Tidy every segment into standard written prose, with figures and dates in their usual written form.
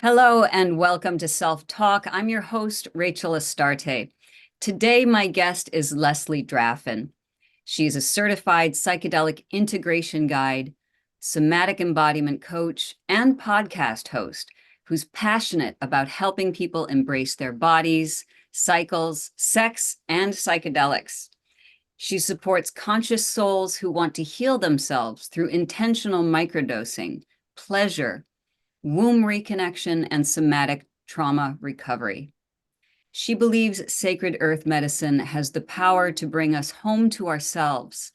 Hello and welcome to Self Talk. I'm your host, Rachel Astarte. Today, my guest is Leslie Draffin. She's a certified psychedelic integration guide, somatic embodiment coach, and podcast host who's passionate about helping people embrace their bodies, cycles, sex, and psychedelics. She supports conscious souls who want to heal themselves through intentional microdosing, pleasure, womb reconnection, and somatic trauma recovery. She believes sacred earth medicine has the power to bring us home to ourselves,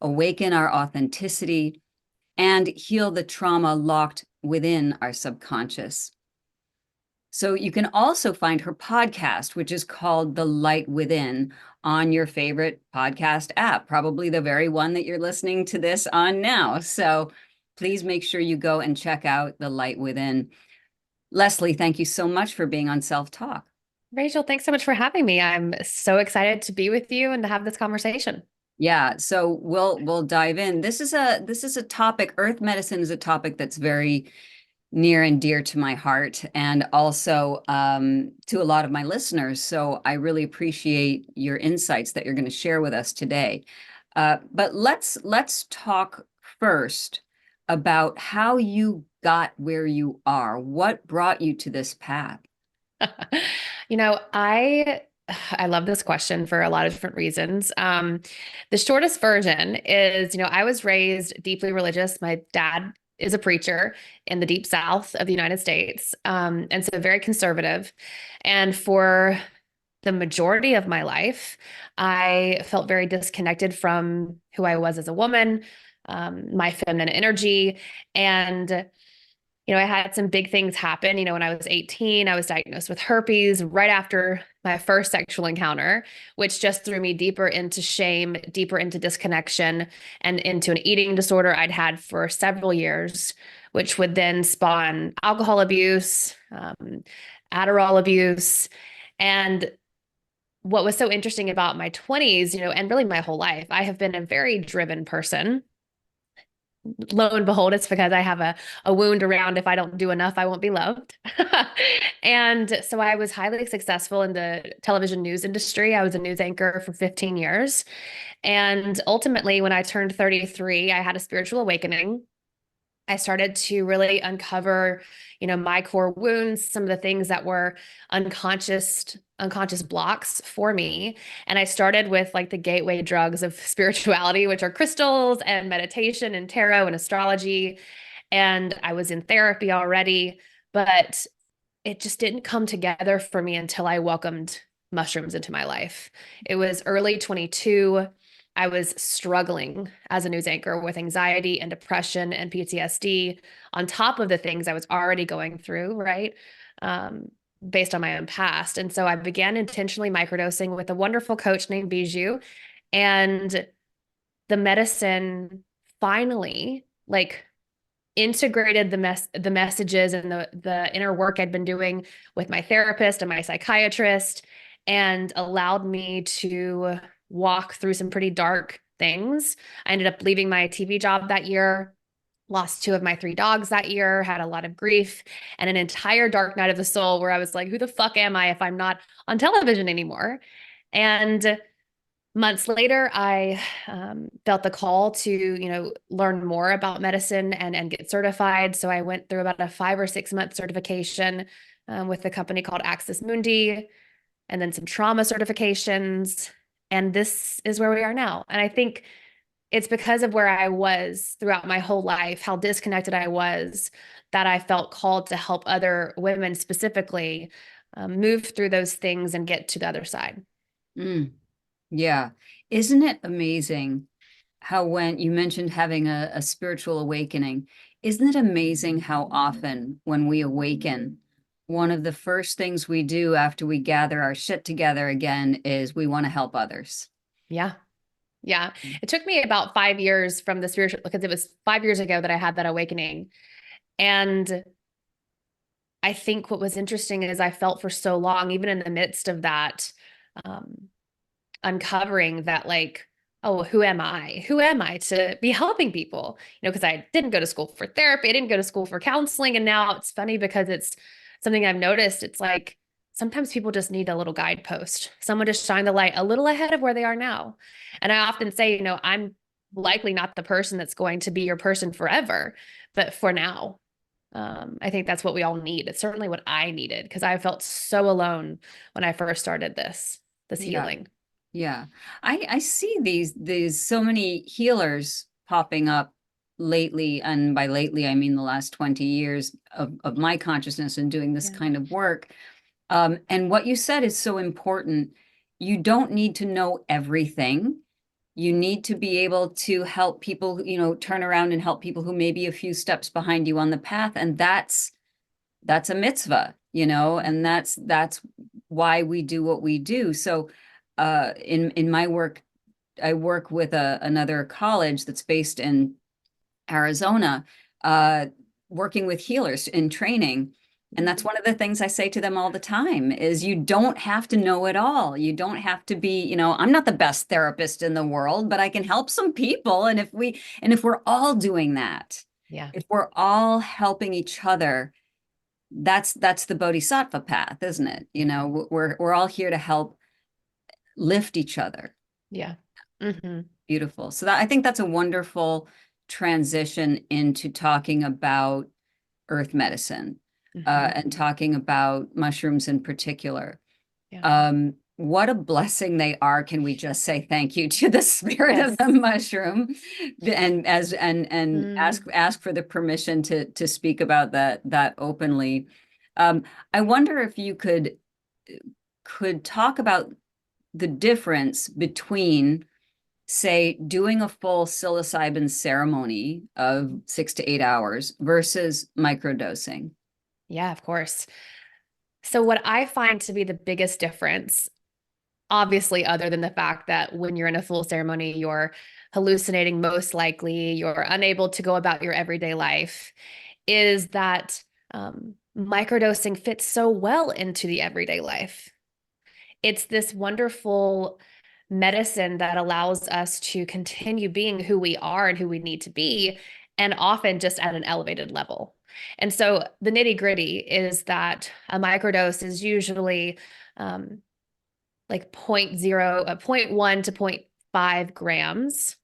awaken our authenticity, and heal the trauma locked within our subconscious. So you can also find her podcast, which is called The Light Within, on your favorite podcast app, probably the very one that you're listening to this on now. So please make sure you go and check out The Light Within. Leslie, thank you so much for being on Self Talk. Rachel, thanks so much for having me. I'm so excited to be with you and to have this conversation. Yeah, so we'll dive in. This is a topic. Earth medicine is a topic that's very near and dear to my heart, and also to a lot of my listeners. So I really appreciate your insights that you're going to share with us today. But let's talk first about how you got where you are. What brought you to this path? You know, I I love this question for a lot of different reasons. The shortest version is, I was raised deeply religious. My dad is a preacher in the deep South of the United States, and so very conservative. And for the majority of my life, I felt very disconnected from who I was as a woman, my feminine energy, and I had some big things happen. When I was 18, I was diagnosed with herpes right after my first sexual encounter, which just threw me deeper into shame, deeper into disconnection, and into an eating disorder I'd had for several years, which would then spawn alcohol abuse, Adderall abuse. And what was so interesting about my 20s, and really my whole life, I have been a very driven person. Lo and behold, it's because I have a wound around if I don't do enough, I won't be loved. And so I was highly successful in the television news industry. I was a news anchor for 15 years. And ultimately, when I turned 33, I had a spiritual awakening. I started to really uncover, my core wounds, some of the things that were unconscious blocks for me. And I started with like the gateway drugs of spirituality, which are crystals and meditation and tarot and astrology. And I was in therapy already, but it just didn't come together for me until I welcomed mushrooms into my life. It was early 22. I was struggling as a news anchor with anxiety and depression and PTSD on top of the things I was already going through, right? Based on my own past. And so I began intentionally microdosing with a wonderful coach named Bijou. And the medicine finally integrated the messages and the inner work I'd been doing with my therapist and my psychiatrist, and allowed me to walk through some pretty dark things. I ended up leaving my TV job that year, lost two of my three dogs that year, had a lot of grief, and an entire dark night of the soul where I was like, who the fuck am I if I'm not on television anymore? And months later, I felt the call to, learn more about medicine and get certified. So I went through about a 5 or 6 month certification with a company called Access Mundi, and then some trauma certifications. And this is where we are now. And I think it's because of where I was throughout my whole life, how disconnected I was, that I felt called to help other women specifically move through those things and get to the other side. Mm. Yeah. Isn't it amazing how when you mentioned having a spiritual awakening, isn't it amazing how often when we awaken, one of the first things we do after we gather our shit together again is we want to help others. Yeah. Yeah. It took me about 5 years from the spiritual, because it was 5 years ago that I had that awakening. And I think what was interesting is I felt for so long, even in the midst of that, um, uncovering that, like, oh, who am I? Who am I to be helping people? Because I didn't go to school for therapy. I didn't go to school for counseling. And now it's funny because it's something I've noticed, it's like sometimes people just need a little guidepost, someone to shine the light a little ahead of where they are now. And I often say, I'm likely not the person that's going to be your person forever, but for now, I think that's what we all need. It's certainly what I needed because I felt so alone when I first started this Yeah. healing. Yeah. I see these so many healers popping up lately, and by lately I mean the last 20 years of my consciousness and doing this Yeah. kind of work. And what you said is so important. You don't need to know everything. You need to be able to help people, turn around and help people who may be a few steps behind you on the path. And that's a mitzvah, and that's why we do what we do. So in my work, I work with another college that's based in Arizona, uh, working with healers in training. And that's one of the things I say to them all the time is you don't have to know it all. You don't have to be, I'm not the best therapist in the world, but I can help some people. And if we're all doing that, Yeah. if we're all helping each other, that's the bodhisattva path, isn't it? We're all here to help lift each other. Yeah. Mm-hmm. Beautiful. So I think that's a wonderful transition into talking about earth medicine, Mm-hmm. and talking about mushrooms in particular. Yeah. What a blessing they are. Can we just say thank you to the spirit Yes. of the mushroom, and Mm. ask for the permission to speak about that openly. I wonder if you could talk about the difference between, say, doing a full psilocybin ceremony of 6 to 8 hours versus microdosing. Yeah, of course. So what I find to be the biggest difference, obviously, other than the fact that when you're in a full ceremony, you're hallucinating, most likely, you're unable to go about your everyday life, is that microdosing fits so well into the everyday life. It's this wonderful medicine that allows us to continue being who we are and who we need to be, and often just at an elevated level. And so the nitty gritty is that a microdose is usually like point 1 to point 0.5 grams,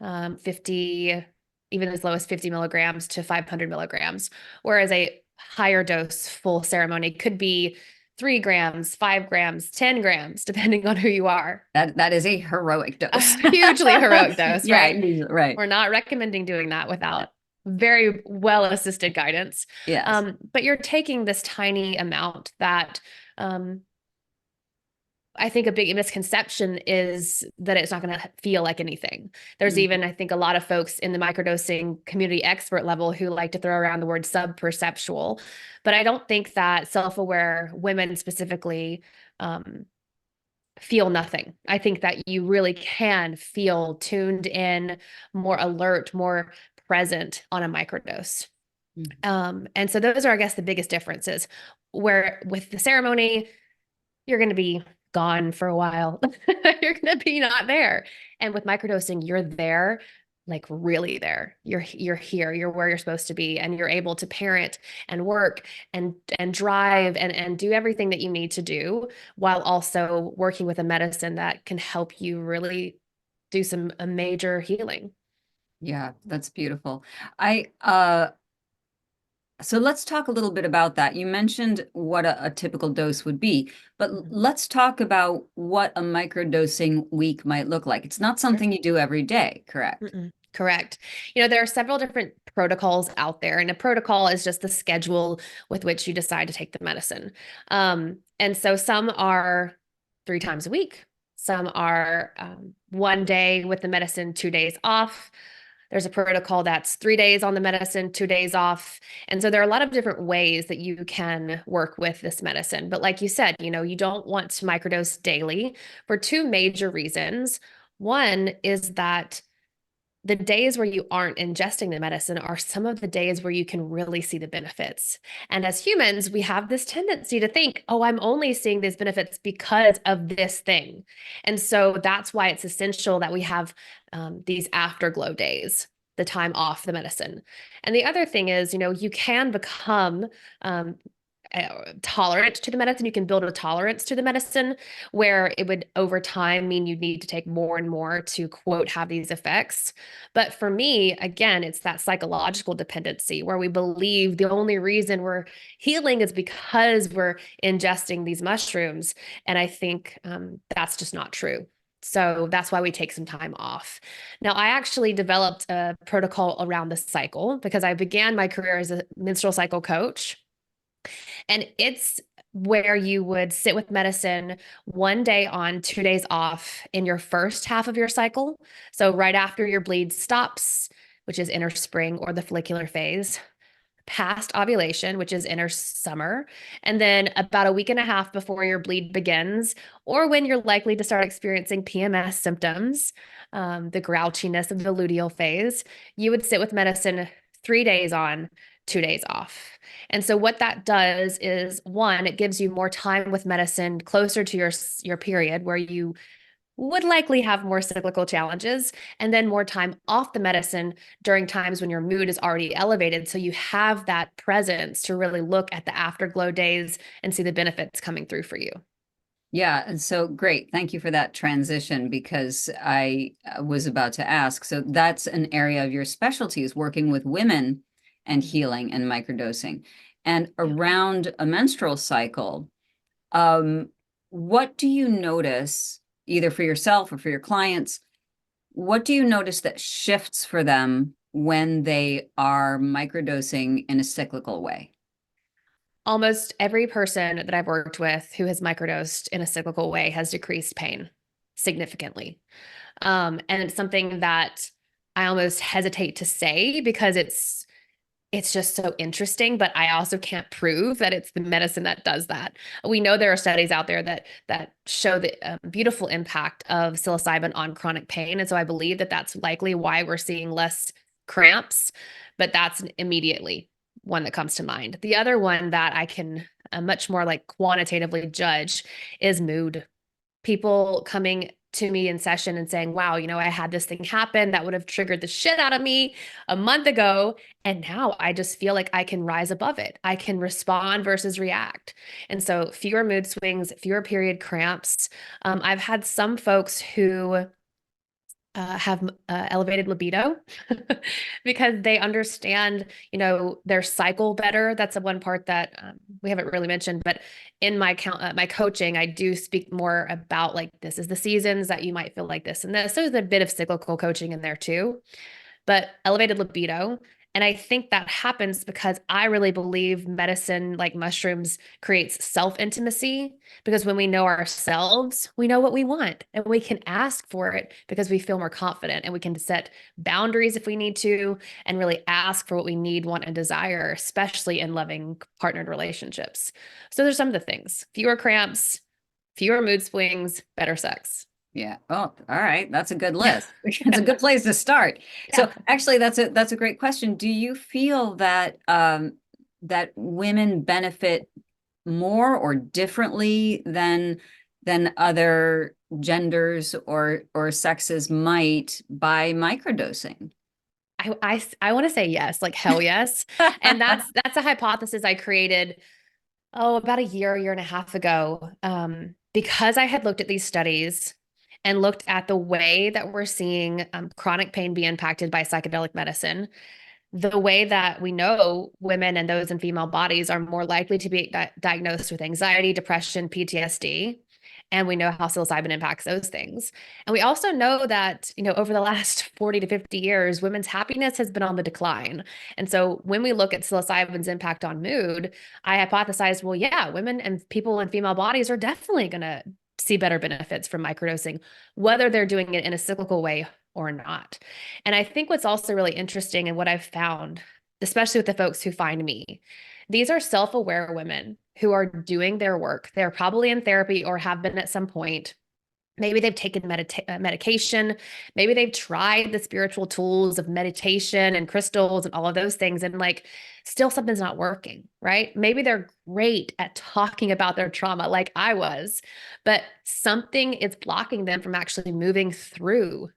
50, even as low as 50 milligrams to 500 milligrams, whereas a higher dose full ceremony could be 3 grams, 5 grams, 10 grams, depending on who you are. That is a heroic A dose. hugely heroic dose, Yeah, right? right. We're not recommending doing that without very well assisted guidance. Yes. But you're taking this tiny amount that I think a big misconception is that it's not going to feel like anything. There's Mhm. even, I think, a lot of folks in the microdosing community expert level who like to throw around the word subperceptual. But I don't think that self-aware women specifically feel nothing. I think that you really can feel tuned in, more alert, more present on a microdose. And so those are, I guess, the biggest differences. Where with the ceremony, you're going to be gone for a while. You're going to be not there. And with microdosing, you're there, like really there. You're here. You're where you're supposed to be, and you're able to parent and work and drive and do everything that you need to do while also working with a medicine that can help you really do some a major healing. Yeah, that's beautiful. So let's talk a little bit about that. You mentioned what a typical dose would be, but Mhm. let's talk about what a microdosing week might look like. It's not Sure. something you do every day, correct? Mm-mm. Correct. There are several different protocols out there, and a protocol is just the schedule with which you decide to take the medicine. And so some are 3 times a week, some are one day with the medicine, 2 days off. There's a protocol that's 3 days on the medicine, 2 days off. And so there are a lot of different ways that you can work with this medicine. But like you said, you don't want to microdose daily for two major reasons. One is that the days where you aren't ingesting the medicine are some of the days where you can really see the benefits. And as humans, we have this tendency to think, oh, I'm only seeing these benefits because of this thing. And so that's why it's essential that we have these afterglow days, the time off the medicine. And the other thing is, you can become tolerant to the medicine. You can build a tolerance to the medicine where it would over time mean you need to take more and more to quote have these effects. But for me, again, it's that psychological dependency where we believe the only reason we're healing is because we're ingesting these mushrooms. And I think that's just not true. So that's why we take some time off. Now, I actually developed a protocol around the cycle because I began my career as a menstrual cycle coach. And it's where you would sit with medicine 1 day on, 2 days off in your first half of your cycle. So, right after your bleed stops, which is inner spring or the follicular phase, past ovulation, which is inner summer, and then about a week and a half before your bleed begins, or when you're likely to start experiencing PMS symptoms, the grouchiness of the luteal phase, you would sit with medicine 3 days on, 2 days off. And so what that does is, one, it gives you more time with medicine closer to your period where you would likely have more cyclical challenges, and then more time off the medicine during times when your mood is already elevated. So you have that presence to really look at the afterglow days and see the benefits coming through for you. Yeah, and so great. Thank you for that transition because I was about to ask. So that's an area of your specialty is working with women and healing and microdosing. And around a menstrual cycle, what do you notice, either for yourself or for your clients, what do you notice that shifts for them when they are microdosing in a cyclical way? Almost every person that I've worked with who has microdosed in a cyclical way has decreased pain significantly. And it's something that I almost hesitate to say because it's just so interesting, but I also can't prove that it's the medicine that does that. We know there are studies out there that show the beautiful impact of psilocybin on chronic pain, and so I believe that that's likely why we're seeing less cramps. But that's immediately one that comes to mind. The other one that I can much more like quantitatively judge is mood. People coming to me in session and saying, wow, I had this thing happen that would have triggered the shit out of me a month ago. And now I just feel like I can rise above it. I can respond versus react. And so fewer mood swings, fewer period cramps. I've had some folks who have elevated libido because they understand, their cycle better. That's the one part that we haven't really mentioned, but in my coaching, I do speak more about like, this is the seasons that you might feel like this and this. So there's a bit of cyclical coaching in there too, but elevated libido. And I think that happens because I really believe medicine, like mushrooms, creates self-intimacy because when we know ourselves, we know what we want and we can ask for it because we feel more confident and we can set boundaries if we need to and really ask for what we need, want, and desire, especially in loving partnered relationships. So there's some of the things: fewer cramps, fewer mood swings, better sex. Yeah. Oh, all right. That's a good list. It's a good place to start. So Yeah. actually that's a great question. Do you feel that that women benefit more or differently than other genders or sexes might by microdosing? I want to say yes, like hell yes. And that's a hypothesis I created, about a year and a half ago, because I had looked at these studies and looked at the way that we're seeing chronic pain be impacted by psychedelic medicine, the way that we know women and those in female bodies are more likely to be diagnosed with anxiety, depression, PTSD. And we know how psilocybin impacts those things. And we also know that, over the last 40 to 50 years, women's happiness has been on the decline. And so when we look at psilocybin's impact on mood, I hypothesized, well, yeah, women and people in female bodies are definitely going to see better benefits from microdosing, whether they're doing it in a cyclical way or not. And I think what's also really interesting and what I've found, especially with the folks who find me, these are self-aware women who are doing their work. They're probably in therapy or have been at some point. Maybe they've taken medication. Maybe they've tried the spiritual tools of meditation and crystals and all of those things. And like, still something's not working, right? Maybe they're great at talking about their trauma like I was, but something is blocking them from actually moving through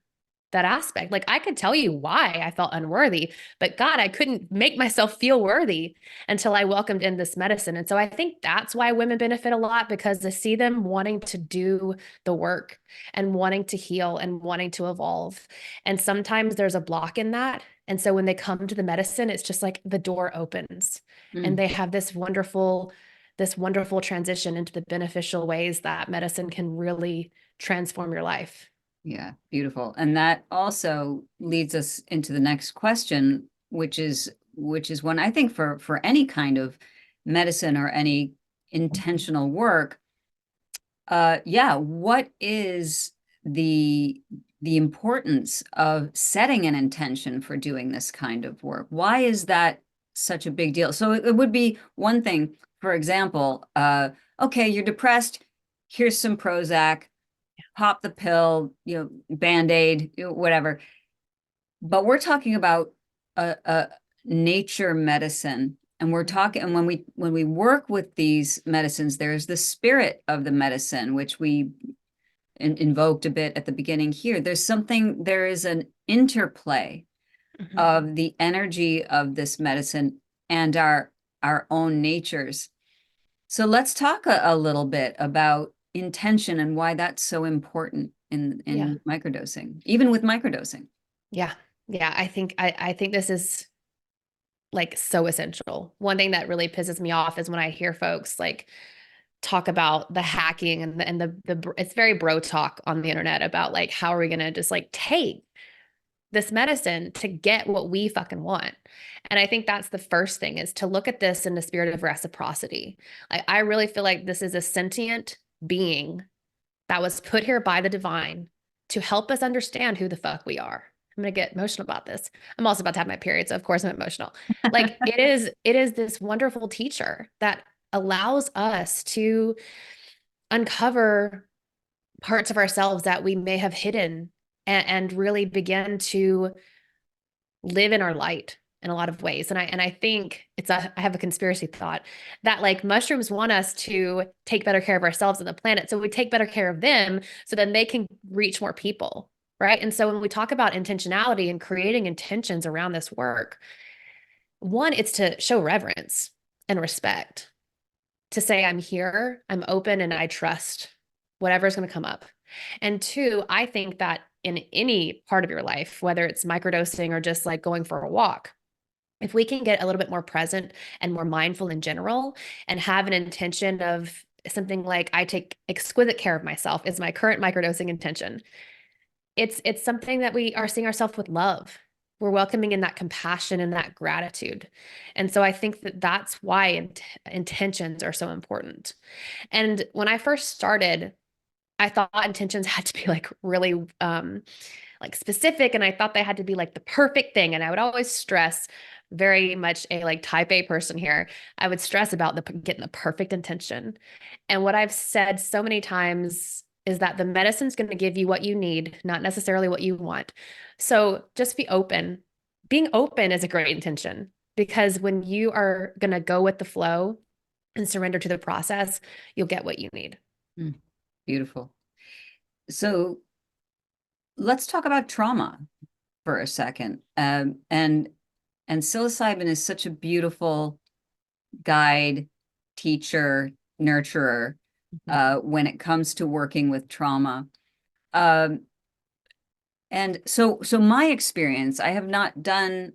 that aspect. Like I could tell you why I felt unworthy, but God, I couldn't make myself feel worthy until I welcomed in this medicine. And so I think that's why women benefit a lot, because I see them wanting to do the work and wanting to heal and wanting to evolve. And sometimes there's a block in that. And so when they come to the medicine, it's just like the door opens and they have this wonderful transition into the beneficial ways that medicine can really transform your life. Yeah, beautiful. And that also leads us into the next question, which is one I think for any kind of medicine or any intentional work. Yeah, what is the the importance of setting an intention for doing this kind of work? Why is that such a big deal? So it would be one thing, for example, okay, you're depressed, here's some Prozac, pop the pill, Band-Aid, whatever. But we're talking about a nature medicine, and we're talking, and when we work with these medicines, there's the spirit of the medicine, which we invoked a bit at the beginning here. There is an interplay of the energy of this medicine and our own natures. So let's talk a little bit about intention and why that's so important Yeah. in microdosing, even with microdosing. Yeah. Yeah. I think this is like so essential. One thing that really pisses me off is when I hear folks like talk about the hacking and it's very bro talk on the internet about like, how are we going to just like take this medicine to get what we fucking want? And I think that's the first thing, is to look at this in the spirit of reciprocity. Like, I really feel like this is a sentient being that was put here by the divine to help us understand who the fuck we are. I'm going to get emotional about this. I'm also about to have my period, so of course I'm emotional. Like it is this wonderful teacher that allows us to uncover parts of ourselves that we may have hidden, and really begin to live in our light in a lot of ways. And I think I have a conspiracy thought that like mushrooms want us to take better care of ourselves and the planet. So we take better care of them so then they can reach more people. Right. And so when we talk about intentionality and creating intentions around this work, one, it's to show reverence and respect, to say, I'm here, I'm open, and I trust whatever's going to come up. And two, I think that in any part of your life, whether it's microdosing or just like going for a walk, if we can get a little bit more present and more mindful in general and have an intention of something like, I take exquisite care of myself, is my current microdosing intention. It's something that we are seeing ourselves with love. We're welcoming in that compassion and that gratitude. And so I think that that's why intentions are so important. And when I first started, I thought intentions had to be like really like specific, and I thought they had to be like the perfect thing. And I would always stress, very much a like type A person here, I would stress about getting the perfect intention. And what I've said so many times is that the medicine's going to give you what you need, not necessarily what you want. So just be open. Being open is a great intention, because when you are going to go with the flow and surrender to the process, you'll get what you need. Mm, beautiful. So let's talk about trauma for a second. And psilocybin is such a beautiful guide, teacher, nurturer when it comes to working with trauma. Um, and so my experience, I have not done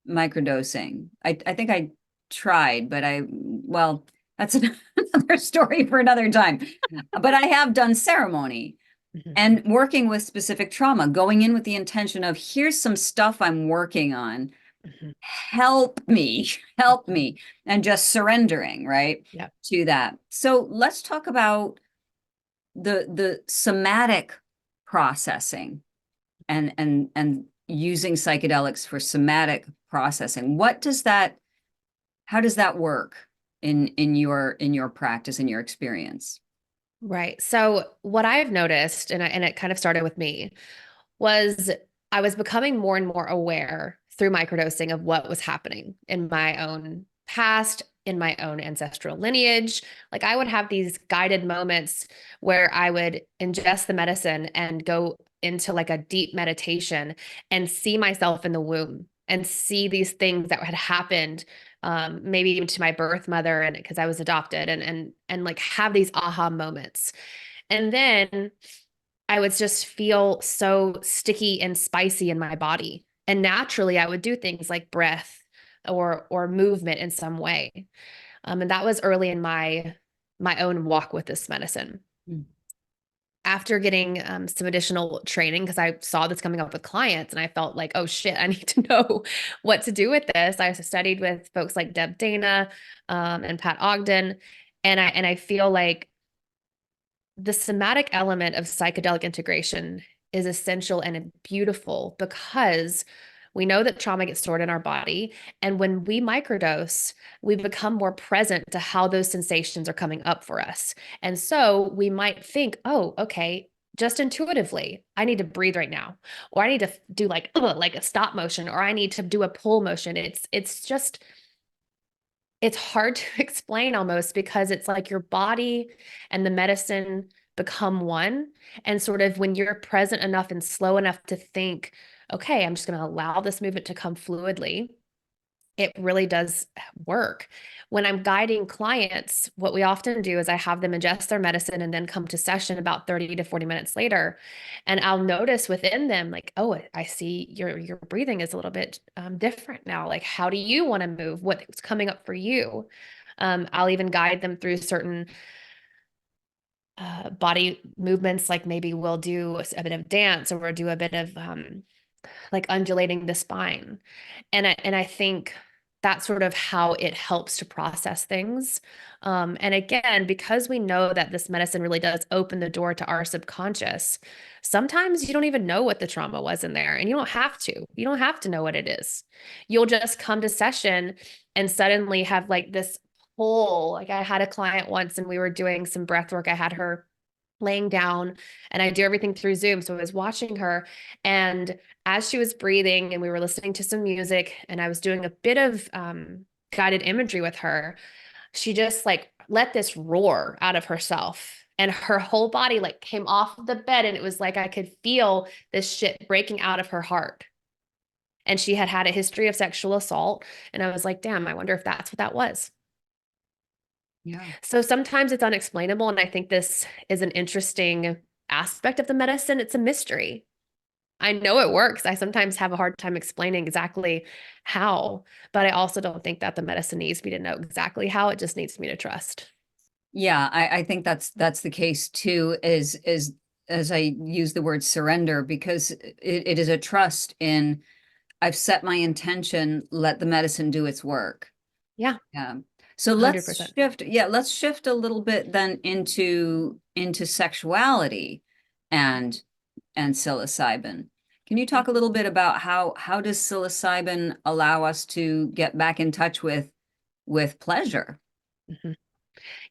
microdosing. I think I tried, but well, that's another story for another time. But I have done ceremony and working with specific trauma, going in with the intention of, here's some stuff I'm working on. Help me, help me, and just surrendering, right? Yeah. To that. So let's talk about the somatic processing and using psychedelics for somatic processing. How does that work in your practice, in your experience? Right. So what I've noticed, and it kind of started with me, was I was becoming more and more aware through microdosing of what was happening in my own past in my own ancestral lineage. Like I would have these guided moments where I would ingest the medicine and go into like a deep meditation and see myself in the womb and see these things that had happened, maybe even to my birth mother, and because I was adopted, and like have these aha moments. And then I would just feel so sticky and spicy in my body. And naturally, I would do things like breath or movement in some way. And that was early in my own walk with this medicine. Mm. After getting some additional training, because I saw this coming up with clients and I felt like, oh shit, I need to know what to do with this. I studied with folks like Deb Dana and Pat Ogden. And I feel like the somatic element of psychedelic integration is essential and beautiful because we know that trauma gets stored in our body. And when we microdose, we become more present to how those sensations are coming up for us. And so we might think, oh, okay, just intuitively, I need to breathe right now, or I need to do like a stop motion, or I need to do a pull motion. It's hard to explain almost because it's like your body and the medicine become one. And sort of when you're present enough and slow enough to think, okay, I'm just going to allow this movement to come fluidly, it really does work. When I'm guiding clients, what we often do is I have them ingest their medicine and then come to session about 30 to 40 minutes later. And I'll notice within them, like, oh, I see your breathing is a little bit different now. Like, how do you want to move? What's coming up for you? I'll even guide them through certain body movements, like maybe we'll do a bit of dance or we'll do a bit of like undulating the spine. And I think that's sort of how it helps to process things. And again, because we know that this medicine really does open the door to our subconscious, sometimes you don't even know what the trauma was in there, and you don't have to. You don't have to know what it is. You'll just come to session and suddenly have like this pull. Like I had a client once and we were doing some breath work. I had her laying down and I do everything through Zoom. So I was watching her, and as she was breathing and we were listening to some music and I was doing a bit of guided imagery with her, she just like let this roar out of herself. And her whole body like came off of the bed, and it was like I could feel this shit breaking out of her heart. And she had had a history of sexual assault. And I was like, damn, I wonder if that's what that was. Yeah. So sometimes it's unexplainable. And I think this is an interesting aspect of the medicine. It's a mystery. I know it works. I sometimes have a hard time explaining exactly how, but I also don't think that the medicine needs me to know exactly how. It just needs me to trust. Yeah, I think that's the case too, is as I use the word surrender, because it is a trust in, I've set my intention, let the medicine do its work. Yeah, Yeah. So let's 100%. shift a little bit then into sexuality and psilocybin. Can you Yeah. talk a little bit about how does psilocybin allow us to get back in touch with pleasure? Mhm.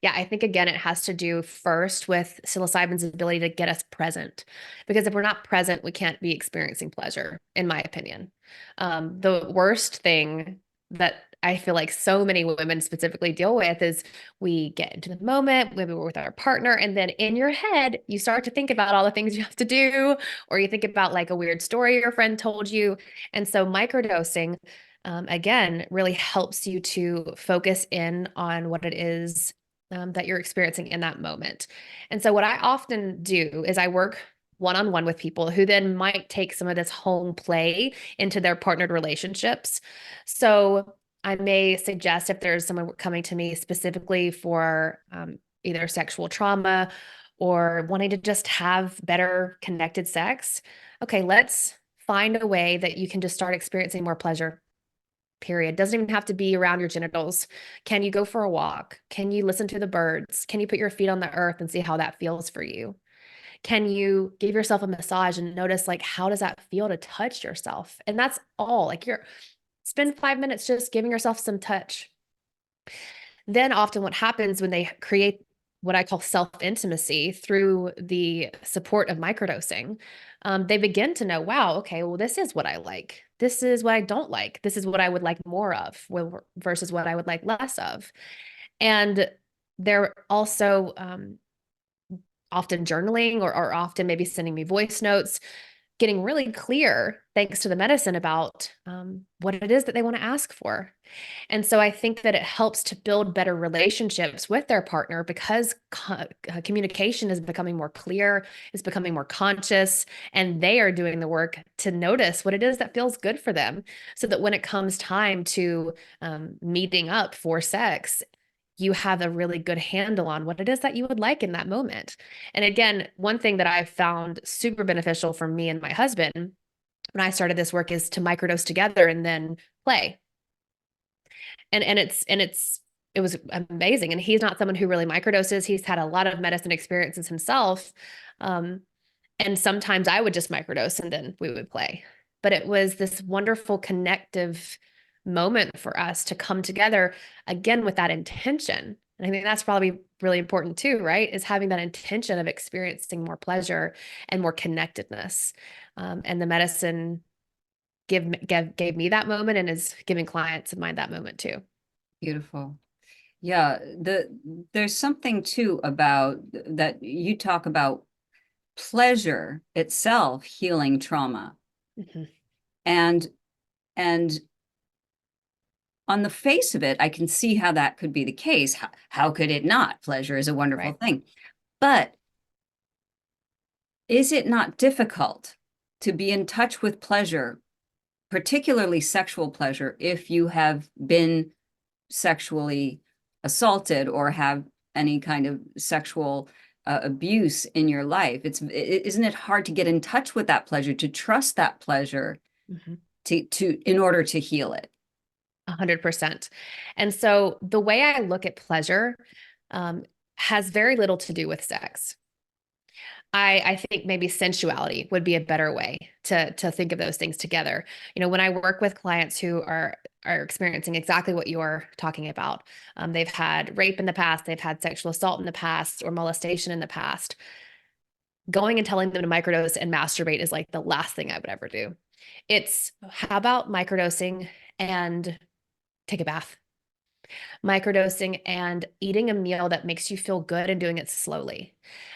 Yeah, I think again, it has to do first with psilocybin's ability to get us present. Because if we're not present, we can't be experiencing pleasure, in my opinion. The worst thing that I feel like so many women specifically deal with is we get into the moment, maybe we're with our partner, and then in your head, you start to think about all the things you have to do, or you think about like a weird story your friend told you. And so microdosing, again, really helps you to focus in on what it is that you're experiencing in that moment. And so, what I often do is I work one on one with people who then might take some of this home play into their partnered relationships. So, I may suggest if there's someone coming to me specifically for either sexual trauma or wanting to just have better connected sex, okay, let's find a way that you can just start experiencing more pleasure, period. Doesn't even have to be around your genitals. Can you go for a walk? Can you listen to the birds? Can you put your feet on the earth and see how that feels for you? Can you give yourself a massage and notice like how does that feel to touch yourself? And that's all. Like you're spend 5 minutes just giving yourself some touch. Then often what happens when they create what I call self-intimacy through the support of microdosing, they begin to know, wow, okay, well, this is what I like. This is what I don't like. This is what I would like more of versus what I would like less of. And they're also often journaling or often maybe sending me voice notes, getting really clear, thanks to the medicine, about what it is that they want to ask for. And so I think that it helps to build better relationships with their partner because communication is becoming more clear, is becoming more conscious, and they are doing the work to notice what it is that feels good for them so that when it comes time to meeting up for sex, you have a really good handle on what it is that you would like in that moment. And again, one thing that I've found super beneficial for me and my husband when I started this work is to microdose together and then play. And it was amazing. And he's not someone who really microdoses. He's had a lot of medicine experiences himself. Um, and sometimes I would just microdose and then we would play. But it was this wonderful connective moment for us to come together again with that intention. And I think that's probably really important too, right? Is having that intention of experiencing more pleasure and more connectedness. And the medicine gave me that moment and is giving clients of mine that moment too. Beautiful. Yeah, there's something too about that you talk about pleasure itself healing trauma. Mhm. And and on the face of it, I can see how that could be the case. How could it not? Pleasure is a wonderful Right. thing. But is it not difficult to be in touch with pleasure, particularly sexual pleasure, if you have been sexually assaulted or have any kind of sexual abuse in your life? Isn't it hard to get in touch with that pleasure, to trust that pleasure, Mhm. to in order to heal it? 100%. And so the way I look at pleasure um, has very little to do with sex. I think maybe sensuality would be a better way to think of those things together. You know, when I work with clients who are experiencing exactly what you're talking about, they've had rape in the past, they've had sexual assault in the past, or molestation in the past. Going and telling them to microdose and masturbate is like the last thing I would ever do. It's how about microdosing and take a bath? Microdosing and eating a meal that makes you feel good and doing it slowly.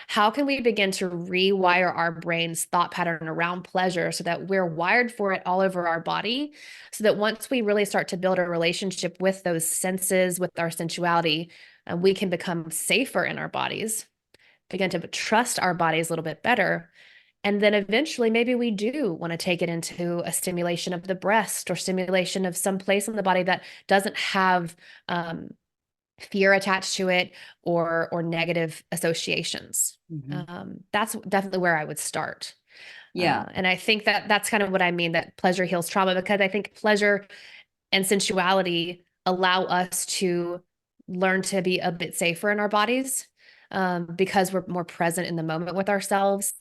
How can we begin to rewire our brain's thought pattern around pleasure so that we're wired for it all over our body? So that once we really start to build a relationship with those senses, with our sensuality, we can become safer in our bodies, begin to trust our bodies a little bit better. And then eventually, maybe we do want to take it into a stimulation of the breast or stimulation of some place in the body that doesn't have um, fear attached to it or negative associations. Mhm. That's definitely where I would start. Yeah. And I think that that's kind of what I mean, that pleasure heals trauma, because I think pleasure and sensuality allow us to learn to be a bit safer in our bodies, because we're more present in the moment with ourselves.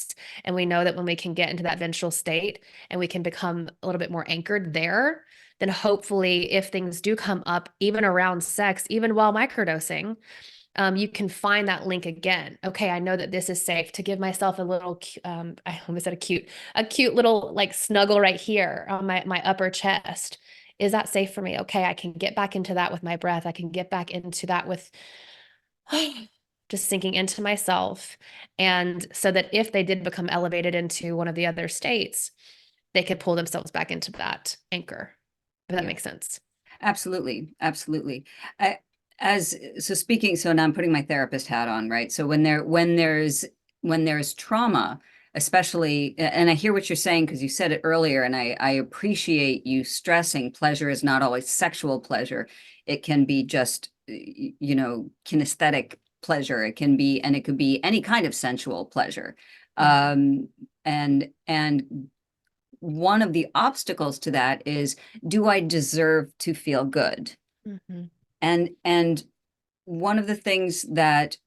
And we know that when we can get into that ventral state and we can become a little bit more anchored there, then hopefully, if things do come up, even around sex, even while microdosing, you can find that link again. Okay, I know that this is safe to give myself a little, I almost said a cute little like snuggle right here on my upper chest. Is that safe for me? Okay, I can get back into that with my breath. I can get back into that with just sinking into myself. And so that if they did become elevated into one of the other states, they could pull themselves back into that anchor, if that Yeah. makes sense. Absolutely, absolutely. I, so now I'm putting my therapist hat on, right? So when there's trauma, especially, and I hear what you're saying because you said it earlier, and I appreciate you stressing pleasure is not always sexual pleasure. It can be just, kinesthetic pleasure. And it could be any kind of sensual pleasure. Mhm. And one of the obstacles to that is, do I deserve to feel good? Mhm. And one of the things that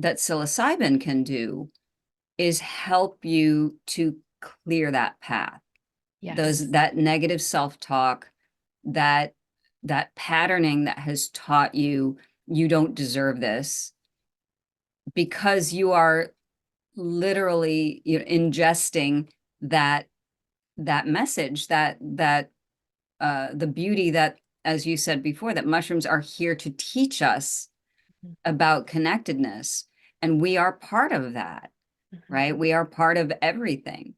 psilocybin can do is help you to clear that path, those Yes. that negative self-talk, that that patterning that has taught you you don't deserve this, because you are literally, ingesting that message, that the beauty that, as you said before, that mushrooms are here to teach us about connectedness, and we are part of that, Mhm. right? We are part of everything.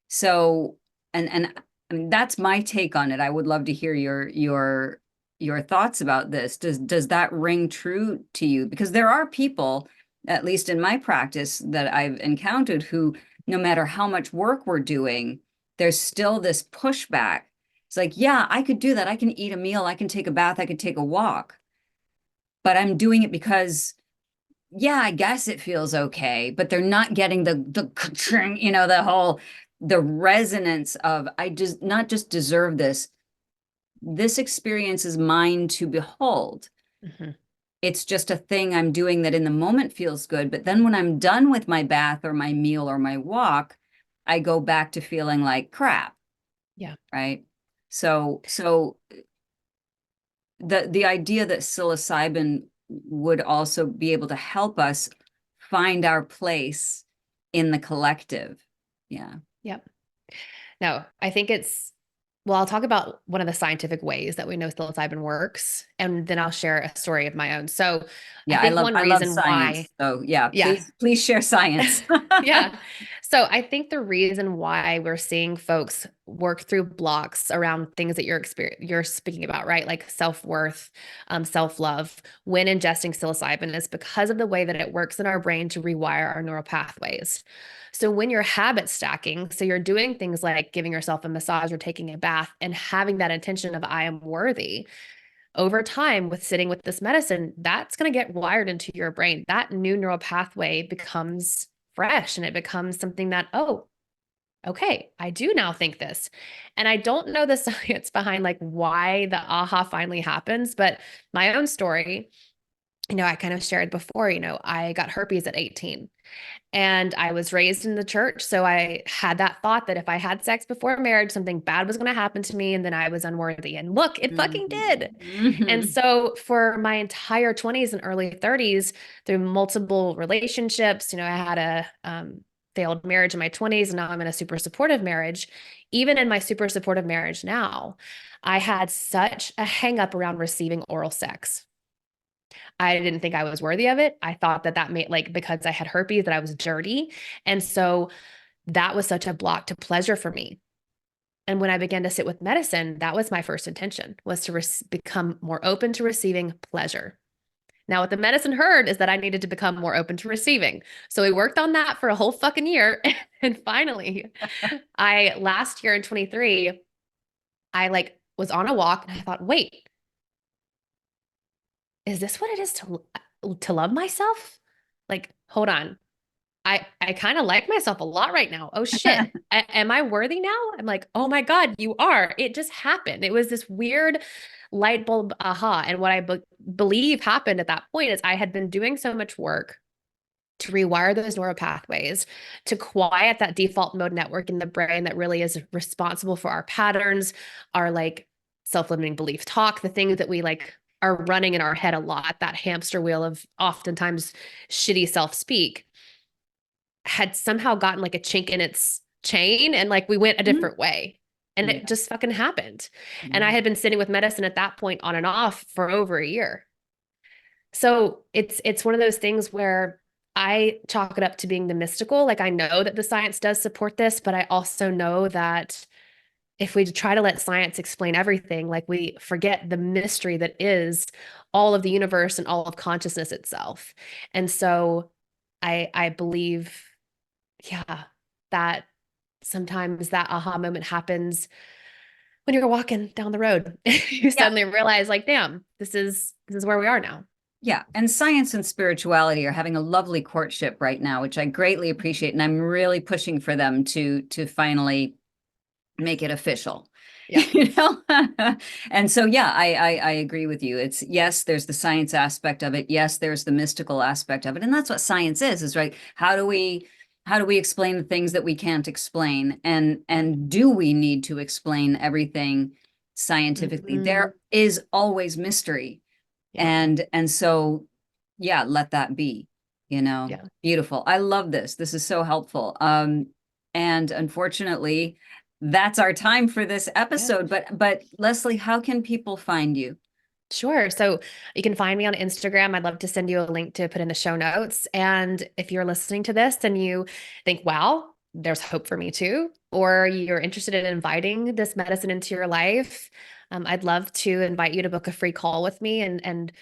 So, and I mean, that's my take on it. I would love to hear your thoughts about this. Does that ring true to you? Because there are people, at least in my practice, that I've encountered who, no matter how much work we're doing, there's still this pushback. It's like, yeah, I could do that. I can eat a meal, I can take a bath, I could take a walk, but I'm doing it because, yeah, I guess it feels okay, but they're not getting the whole, the resonance of, I just not just deserve this. This experience is mine to behold. Mhm. It's just a thing I'm doing that in the moment feels good, but then when I'm done with my bath or my meal or my walk, I go back to feeling like crap, Yeah. right? So the idea that psilocybin would also be able to help us find our place in the collective. Yeah. Yep. No, I think well, I'll talk about one of the scientific ways that we know psilocybin works, and then I'll share a story of my own. So I Yeah, think one I love reason science. why, So yeah, yeah, please share science. yeah. So I think the reason why we're seeing folks work through blocks around things that you're speaking about, right? Like self-worth, self-love, when ingesting psilocybin is because of the way that it works in our brain to rewire our neural pathways. So when you're habit stacking, so you're doing things like giving yourself a massage or taking a bath and having that intention of I am worthy, over time with sitting with this medicine, that's going to get wired into your brain. That new neural pathway becomes fresh and it becomes something that, oh, okay, I do now think this. And I don't know the science behind like why the aha finally happens, but my own story, I kind of shared before, I got herpes at 18. And I was raised in the church. So I had that thought that if I had sex before marriage, something bad was going to happen to me and then I was unworthy. And look, it fucking did. And Mhm. so for my entire 20s and early 30s, through multiple relationships, I had a failed marriage in my 20s and now I'm in a super supportive marriage. Even in my super supportive marriage now, I had such a hang up around receiving oral sex. I didn't think I was worthy of it. I thought that made like because I had herpes that I was dirty. And so that was such a block to pleasure for me. And when I began to sit with medicine, that was my first intention, was to become more open to receiving pleasure. Now, what the medicine heard is that I needed to become more open to receiving. So we worked on that for a whole fucking year. And finally, last year in 23, I like was on a walk and I thought, wait, is this what it is to love myself? Like, hold on. I kind of like myself a lot right now. Oh shit. Am I worthy now? I'm like, "Oh my God, you are." It just happened. It was this weird light bulb aha. And what I believe happened at that point is I had been doing so much work to rewire those neural pathways, to quiet that default mode network in the brain that really is responsible for our patterns, our like self-limiting belief talk, the things that we like are running in our head a lot, that hamster wheel of oftentimes shitty self-speak had somehow gotten like a chink in its chain and like we went a different way. And it Yeah. just fucking happened. And I Yeah. had been sitting with medicine at that point on and off for over a year. So it's one of those things where I chalk it up to being the mystical. Like I know that the science does support this, but I also know that if we try to let science explain everything, like we forget the mystery that is all of the universe and all of consciousness itself. And so I believe, yeah, that sometimes that aha moment happens when you're walking down the road. You Yeah. suddenly realize, like, damn, this is where we are now. Yeah, and science and spirituality are having a lovely courtship right now, which I greatly appreciate, and I'm really pushing for them to finally make it official. Yeah. And so yeah, I agree with you. It's, yes, there's the science aspect of it. Yes, there's the mystical aspect of it, and that's what science is right? How do we explain the things that we can't explain, Yeah. and do we need to explain everything scientifically? Mhm. There is always mystery, Yeah. and so yeah, let that be. Yeah. Beautiful. I love this. This is so helpful. And unfortunately, that's our time for this Yeah. episode. But Leslie, how can people find you? Sure. So you can find me on Instagram. I'd love to send you a link to put in the show notes. And if you're listening to this and you think, wow, there's hope for me too, or you're interested in inviting this medicine into your life, I'd love to invite you to book a free call with me and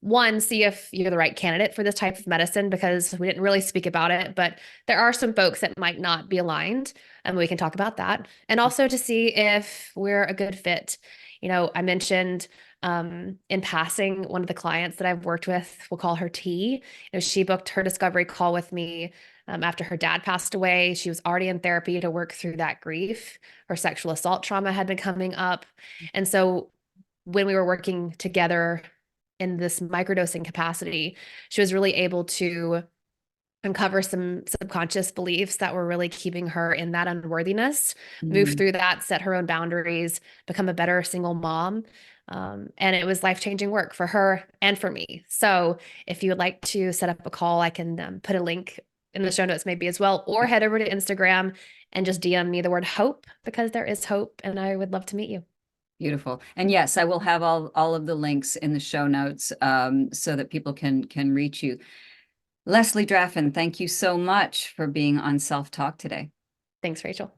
one, see if you're the right candidate for this type of medicine, because we didn't really speak about it, but there are some folks that might not be aligned, and we can talk about that. And also to see if we're a good fit. I mentioned in passing, one of the clients that I've worked with, we'll call her T. She booked her discovery call with me after her dad passed away. She was already in therapy to work through that grief. Her sexual assault trauma had been coming up. And so when we were working together in this microdosing capacity, she was really able to uncover some subconscious beliefs that were really keeping her in that unworthiness, move through that, set her own boundaries, become a better single mom. And it was life-changing work for her and for me. So if you would like to set up a call, I can put a link in the show notes maybe as well, or head over to Instagram and just DM me the word hope, because there is hope and I would love to meet you. Beautiful. And yes, I will have all of the links in the show notes so that people can reach you. Leslie Draffin, thank you so much for being on Self Talk today. Thanks, Rachel.